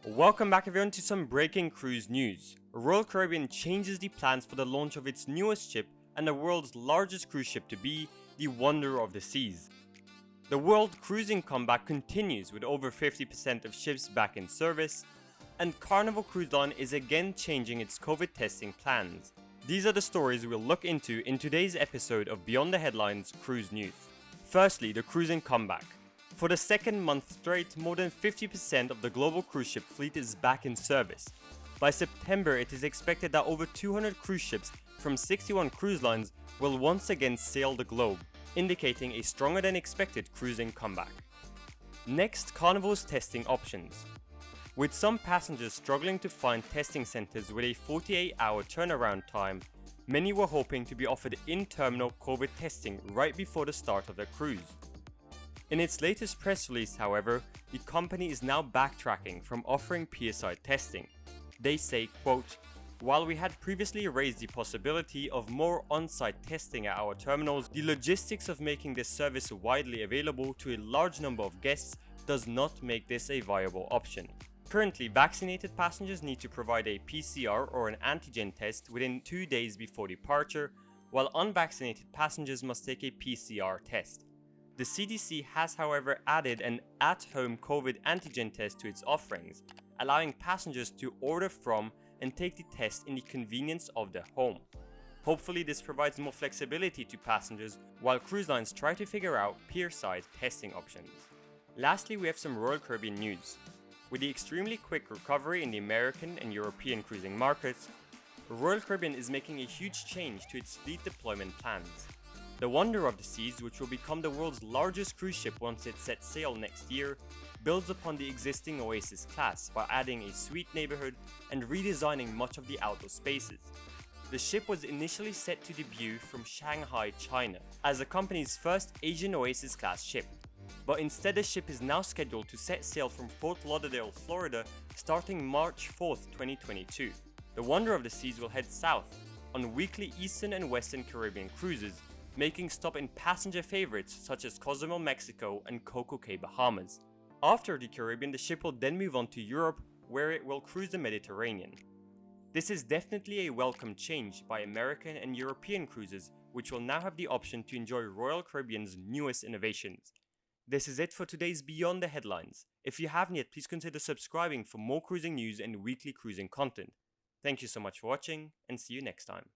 Welcome back everyone to some breaking cruise news. Royal Caribbean changes the plans for the launch of its newest ship and the world's largest cruise ship to be the Wonder of the Seas. The world cruising comeback continues with over 50% of ships back in service, and Carnival Cruise Line is again changing its COVID testing plans. These are the stories we'll look into in today's episode of Beyond the Headlines Cruise News. Firstly, the cruising comeback. For the second month straight, more than 50% of the global cruise ship fleet is back in service. By September, it is expected that over 200 cruise ships from 61 cruise lines will once again sail the globe, indicating a stronger than expected cruising comeback. Next, Carnival's testing options. With some passengers struggling to find testing centers with a 48-hour turnaround time, many were hoping to be offered in-terminal COVID testing right before the start of their cruise. In its latest press release, however, the company is now backtracking from offering PSI testing. They say, quote, "While we had previously raised the possibility of more on-site testing at our terminals, the logistics of making this service widely available to a large number of guests does not make this a viable option." Currently, vaccinated passengers need to provide a PCR or an antigen test within 2 days before departure, while unvaccinated passengers must take a PCR test. The CDC has, however, added an at-home COVID antigen test to its offerings, allowing passengers to order from and take the test in the convenience of their home. Hopefully, this provides more flexibility to passengers while cruise lines try to figure out pier-side testing options. Lastly, we have some Royal Caribbean news. With the extremely quick recovery in the American and European cruising markets, Royal Caribbean is making a huge change to its fleet deployment plans. The Wonder of the Seas, which will become the world's largest cruise ship once it sets sail next year, builds upon the existing Oasis Class by adding a suite neighborhood and redesigning much of the outdoor spaces. The ship was initially set to debut from Shanghai, China, as the company's first Asian Oasis Class ship, but instead the ship is now scheduled to set sail from Fort Lauderdale, Florida, starting March 4th, 2022. The Wonder of the Seas will head south on weekly Eastern and Western Caribbean cruises, making stop in passenger favorites such as Cozumel, Mexico and Coco Cay, Bahamas. After the Caribbean, the ship will then move on to Europe, where it will cruise the Mediterranean. This is definitely a welcome change by American and European cruises, which will now have the option to enjoy Royal Caribbean's newest innovations. This is it for today's Beyond the Headlines. If you haven't yet, please consider subscribing for more cruising news and weekly cruising content. Thank you so much for watching, and see you next time.